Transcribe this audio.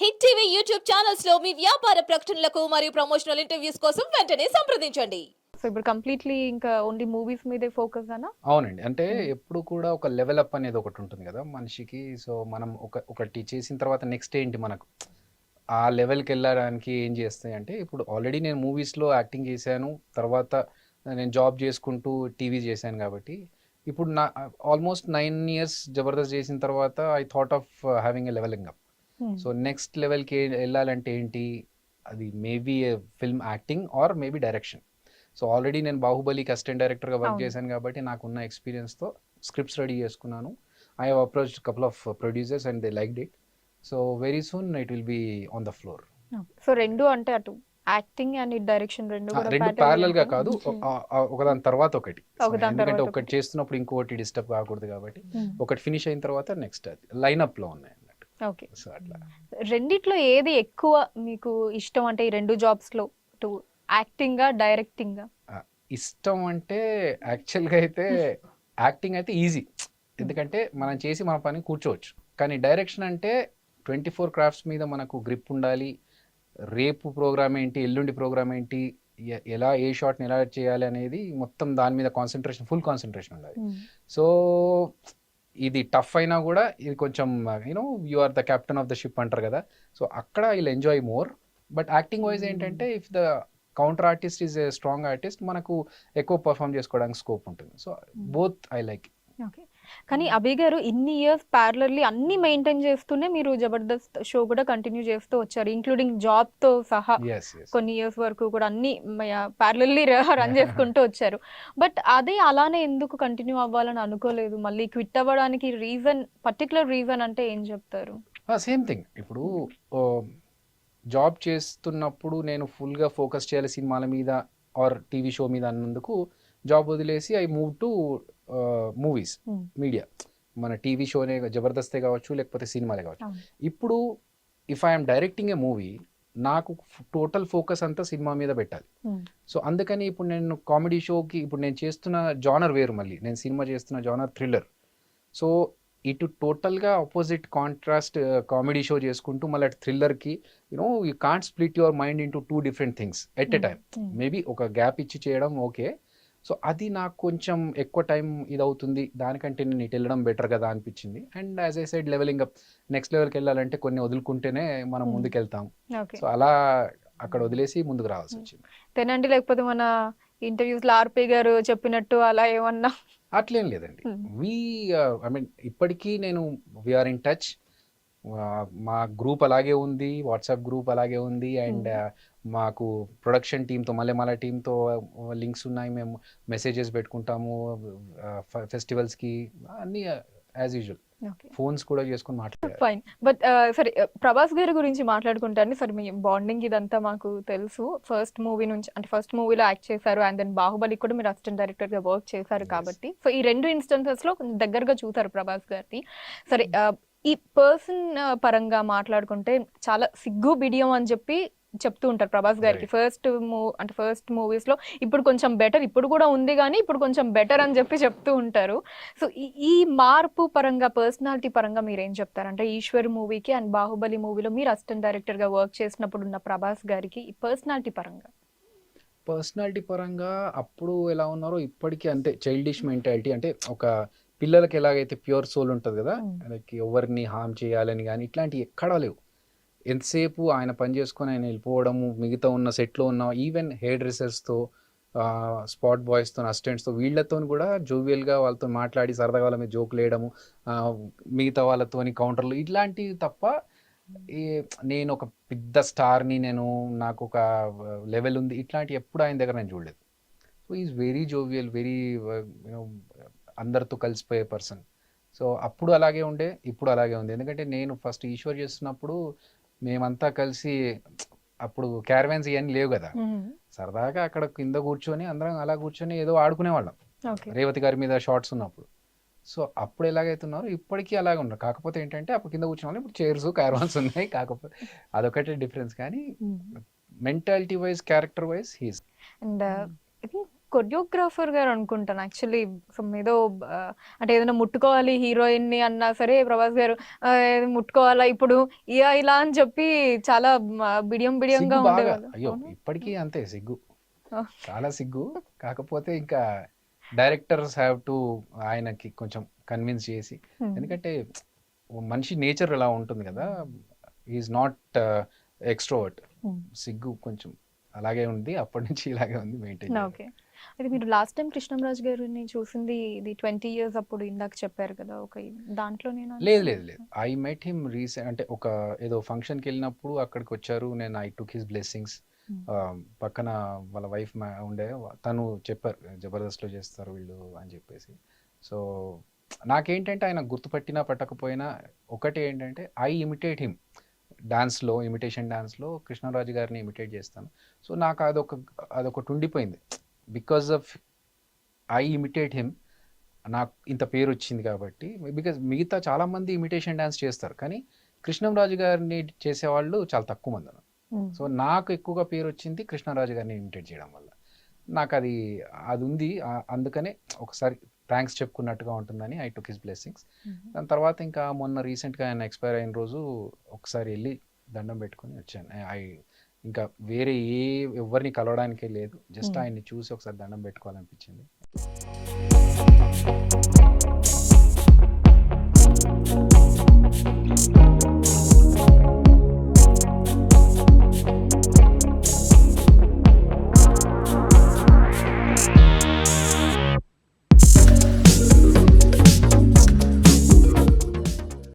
Hit TV YouTube channels లో మీ వ్యాపార ప్రకటనలకు మరియు ప్రమోషనల్ ఇంటర్వ్యూస్ కోసం వెంటనే సంప్రదించండి. సో ఇప్పుడు కంప్లీట్లీ ఇంకా ఓన్లీ మూవీస్ మీదే ఫోకస్ అనా? అవునండి. అంటే ఎప్పుడు కూడా ఒక లెవెల్ అప్ అనేది ఒకటి ఉంటుంది కదా మనిషికి. సో మనం ఒకటి చేసిన తర్వాత నెక్స్ట్ ఏంటి మనకు ఆ లెవెల్కి వెళ్ళడానికి ఏం చేస్తాయి అంటే, ఇప్పుడు ఆల్రెడీ నేను మూవీస్లో యాక్టింగ్ చేశాను, తర్వాత నేను జాబ్ చేసుకుంటూ టీవీ చేశాను కాబట్టి ఇప్పుడు నా ఆల్మోస్ట్ 9 years జబర్దస్త్ చేసిన తర్వాత I thought of having a levelling up. So next లెవెల్కి వెళ్ళాలంటే ఏంటి, అది maybe film acting or maybe direction. So already నేను బాహుబలికి అసిస్టెంట్ డైరెక్టర్గా వర్క్ చేశాను కాబట్టి నాకున్న ఎక్స్పీరియన్స్తో స్క్రిప్ట్స్ రెడీ చేసుకున్నాను. I have approached couple of producers and they liked it. So very soon it will be on the floor. So రెండు అంటే అటు యాక్టింగ్ అండ్ డైరెక్షన్ రెండు ప్యారలల్ గా కాదు, ఒకదాని తర్వాత ఒకటి. ఎందుకంటే ఒకటి చేస్తున్నప్పుడు ఇంకొకటి డిస్టర్బ్ కాకూడదు కాబట్టి ఒకటి ఫినిష్ అయిన తర్వాత నెక్స్ట్ అది లైన్అప్ లో ఉన్నాయి అన్నట్టు. ఓకే, రెండిట్లో ఏది ఎక్కువ మీకు ఇష్టం అంటే ఈ రెండు జాబ్స్ లో, యాక్టింగ్ డైరెక్టింగ్? ఇష్టం అంటే యాక్చువల్గా అయితే యాక్టింగ్ అయితే ఈజీ, ఎందుకంటే మనం చేసి మన పని కూర్చోవచ్చు. కానీ డైరెక్షన్ అంటే 24 క్రాఫ్ట్స్ మీద మనకు గ్రిప్ ఉండాలి. రేపు ప్రోగ్రామ్ ఏంటి, ఎల్లుండి ప్రోగ్రామ్ ఏంటి, ఎలా ఏ షాట్ని ఎలా చేయాలి అనేది మొత్తం దాని మీద కాన్సన్ట్రేషన్, ఫుల్ కాన్సన్ట్రేషన్ ఉండాలి. సో ఇది టఫ్ అయినా కూడా ఇది కొంచెం you are the captain of the ship అంటారు కదా. సో అక్కడ I will enjoy more. But acting wise ఏంటంటే if the counter artist is a strong artist, మనకు ఎక్కువ పర్ఫామ్ చేసుకోవడానికి స్కోప్ ఉంటుంది. So both I like. Okay, కానీ అభి గారు ఇన్ని ఇయర్స్ ప్యారలర్లీ అన్ని మెయింటైన్ చేస్తూనే మీరు జబర్దస్త్ షో కూడా కంటిన్యూ చేస్తూ వచ్చారు, ఇంక్లూడింగ్ జాబ్ తో సహా. కొన్ని ఇయర్స్ వరకు కూడా అన్ని ప్యారలర్లీ రన్ చేసుకుంటూ వచ్చారు. బట్ అదే అలానే ఎందుకు కంటిన్యూ అవ్వాలని అనుకోలేదు? మళ్ళీ క్విట్ అవ్వడానికి రీజన్, పర్టికులర్ రీజన్ అంటే ఏం చెప్తారు? Same thing. ఇప్పుడు జాబ్ చేస్తున్నప్పుడు నేను ఫుల్గా ఫోకస్ చేయాలి సినిమాల మీద ఆర్ టీవీ షో మీద అన్నందుకు జాబ్ వదిలేసి I move to movies, media. మన టీవీ షోనే జబర్దస్తే కావచ్చు, లేకపోతే సినిమాలే కావచ్చు. ఇప్పుడు if I'm directing A movie, నాకు టోటల్ ఫోకస్ అంతా సినిమా మీద పెట్టాలి. సో అందుకని ఇప్పుడు నేను కామెడీ షోకి, ఇప్పుడు నేను చేస్తున్న జానర్ వేరు, మళ్ళీ నేను సినిమా చేస్తున్న జానర్ థ్రిల్లర్. సో ఇటు టోటల్గా ఆపోజిట్ కాంట్రాస్ట్ కామెడీ షో చేసుకుంటూ మళ్ళీ అటు థ్రిల్లర్కి you can't split your mind into 2 different things at a time. Maybe ఒక గ్యాప్ ఇచ్చి చేయడం ఓకే. సో అది నాకు కొంచెం ఎక్కువ టైం ఇది అవుతుంది, దానికంటే నేను ఇటు వెళ్ళడం బెటర్ కదా అనిపించింది. And as I said levelling up, next లెవెల్కి వెళ్ళాలంటే కొన్ని వదులుకుంటేనే మనం ముందుకు వెళ్తాం. సో అలా అక్కడ వదిలేసి ముందుకు రావాల్సి వచ్చింది. తినండి, లేకపోతే మన ఇంటర్వ్యూస్ లో ఆర్పి గారు చెప్పినట్టు అలా ఏమన్నా? అట్లేం లేదండి. ఐ మీన్ ఇప్పటికీ నేను వీఆర్ ఇన్ టచ్. మా గ్రూప్ అలాగే ఉంది, వాట్సాప్ గ్రూప్ అలాగే ఉంది. అండ్ మాకు ప్రొడక్షన్ టీంతో, మల్లెమాల టీంతో లింక్స్ ఉన్నాయి. మేము మెసేజెస్ పెట్టుకుంటాము ఫెస్టివల్స్కి, అన్నీ యాజ్ యూజువల్. ఫోన్స్ కూడా చేసుకుని మాట్లాడారు. ఫైన్. బట్ సరే, ప్రభాస్ గారి గురించి మాట్లాడుకుంటాను. సరే, మీ బాండింగ్ ఇదంతా మాకు తెలుసు. ఫస్ట్ మూవీ నుంచి, అంటే ఫస్ట్ మూవీలో యాక్ట్ చేశారు, అండ్ దెన్ బాహుబలి కూడా మీరు అసిస్టెంట్ డైరెక్టర్ గా వర్క్ చేశారు కాబట్టి, సో ఈ రెండు ఇన్స్టెన్సెస్ లో కొంచెం దగ్గరగా చూసారు ప్రభాస్ గారిని. సరే, ఈ పర్సన్ పరంగా మాట్లాడుకుంటే చాలా సిగ్గు బిడియం అని చెప్పి చెప్తూ ఉంటారు ప్రభాస్ గారికి. ఫస్ట్ మూవీస్ లో ఇప్పుడు కొంచెం బెటర్, ఇప్పుడు కూడా ఉంది కానీ ఇప్పుడు కొంచెం బెటర్ అని చెప్పి చెప్తూ ఉంటారు. సో ఈ మార్పు పరంగా, పర్సనాలిటీ పరంగా మీరేం చెప్తారు? అంటే ఈశ్వర్ మూవీకి అండ్ బాహుబలి మూవీలో మీరు అసిస్టెంట్ డైరెక్టర్ గా వర్క్ చేసినప్పుడు ఉన్న ప్రభాస్ గారికి ఈ పర్సనాలిటీ పరంగా అప్పుడు ఎలా ఉన్నారో ఇప్పటికీ అంతే. చైల్డిష్ మెంటాలిటీ, అంటే ఒక పిల్లలకి ఎలాగైతే ప్యూర్ సోల్ ఉంటుంది కదా, లైక్ ఎవరిని హామ్ చేయాలని కానీ ఇట్లాంటివి ఎక్కడా లేవు. ఎంతసేపు ఆయన పని చేసుకొని ఆయన వెళ్ళిపోవడము, మిగతా ఉన్న సెట్లో ఉన్న ఈవెన్ హెయిర్ డ్రెస్సర్స్తో, స్పాట్ బాయ్స్తో, అసిస్టెంట్స్తో, వీళ్ళతో కూడా జోవియల్గా వాళ్ళతో మాట్లాడి సరదాగా వాళ్ళ మీద జోకులు వేయడము, మిగతా వాళ్ళతోని కౌంటర్లు, ఇట్లాంటివి తప్ప నేను ఒక పెద్ద స్టార్ని, నాకు ఒక లెవెల్ ఉంది, ఇట్లాంటివి ఎప్పుడు ఆయన దగ్గర నేను చూడలేదు. So is very jovial, very అందరితో కలిసిపోయే పర్సన్. సో అప్పుడు అలాగే ఉండే, ఇప్పుడు అలాగే ఉంది. ఎందుకంటే నేను ఫస్ట్ ఈశ్వర్ చేస్తున్నప్పుడు మేమంతా కలిసి, అప్పుడు క్యారవాన్స్ ఇవన్నీ లేవు కదా, సరదాగా అక్కడ కింద కూర్చొని అందరం అలా కూర్చొని ఏదో ఆడుకునేవాళ్ళం, రేవతి గారి మీద షార్ట్స్ ఉన్నప్పుడు. సో అప్పుడు ఎలాగైతున్నారో ఇప్పటికీ అలాగే ఉన్నారు. కాకపోతే ఏంటంటే అప్పుడు కింద కూర్చున్న వాళ్ళు ఇప్పుడు చైర్స్, క్యారవాన్స్ ఉన్నాయి, కాకపోతే అదొకటే డిఫరెన్స్. కానీ mentality wise, character wise he's. And choreographer గారు అనుకుంటాను యాక్చువల్లీ. ఏదో అంటే ఏదైనా ముట్టుకోవాలి హీరోయిన్ ని అన్నా సరే ప్రభాస్ గారు ఏది ముట్టుకోవాలా ఇప్పుడు ఇలా అని చెప్పి చాలా బిడియం బిడియంగా సిగ్గు బాగా, ఉండేవాళ్ళు. అయ్యో అవునా? ఇప్పటికీ అంతే సిగ్గు, ఆ. చాలా సిగ్గు. కాకపోతే ఇంకా డైరెక్టర్స్ హ్యావ్ టు ఆయనకి కొంచెం కన్విన్స్ చేసి, ఎందుకంటే మనిషి నేచర్ అలా ఉంటుంది కదా, ఈజ్ నాట్ ఎక్స్ట్రోవర్ట్. సిగ్గు కొంచెం అలాగే ఉంది, అప్పటి నుంచి ఇలాగే ఉంది మెయింటైన్. ఓకే. అయితే మీరు లాస్ట్ టైం కృష్ణంరాజ్ గారిని చూసింది ఇది 20 years అప్పుడు ఇందాక చెప్పారు కదా, ఒక దాంట్లో నేను లేదు లేదు లేదు, ఐ మెట్ హిమ్ రీసెంట్, అంటే ఒక ఏదో ఫంక్షన్కి వెళ్ళినప్పుడు అక్కడికి వచ్చారు, నేను ఐ టుక్ హిస్ బ్లెస్సింగ్స్. పక్కన వాళ్ళ వైఫ్ ఉండే, తను చెప్పారు జబర్దస్త్లో చేస్తారు వీళ్ళు అని చెప్పేసి. సో నాకేంటంటే ఆయన గుర్తుపట్టినా పట్టకపోయినా ఒకటి ఏంటంటే ఐ ఇమిటేట్ హిమ్ డాన్స్లో, ఇమిటేషన్ డాన్స్లో కృష్ణరాజు గారిని ఇమిటేట్ చేస్తాను. సో నాకు అదొకటి ఉండిపోయింది, because of I imitate him నాకు ఇంత పేరు వచ్చింది కాబట్టి. బికాజ్ మిగతా చాలామంది ఇమిటేషన్ డాన్స్ చేస్తారు, కానీ కృష్ణరాజు గారిని చేసేవాళ్ళు చాలా తక్కువ మంది ఉన్నారు. సో నాకు ఎక్కువగా పేరు వచ్చింది కృష్ణరాజు గారిని ఇమిటేట్ చేయడం వల్ల. నాకు అది ఉంది, అందుకనే ఒకసారి థ్యాంక్స్ చెప్పుకున్నట్టుగా ఉంటుందని ఐ టుక్ హిస్ బ్లెస్సింగ్స్. దాని తర్వాత ఇంకా మొన్న రీసెంట్గా ఆయన ఎక్స్పైర్ అయిన రోజు ఒకసారి వెళ్ళి దండం పెట్టుకొని వచ్చాను. ఇంకా వేరే ఎవరిని కలవడానికే లేదు, జస్ట్ ఆయన్ని చూసి ఒకసారి దండం పెట్టుకోవాలనిపించింది.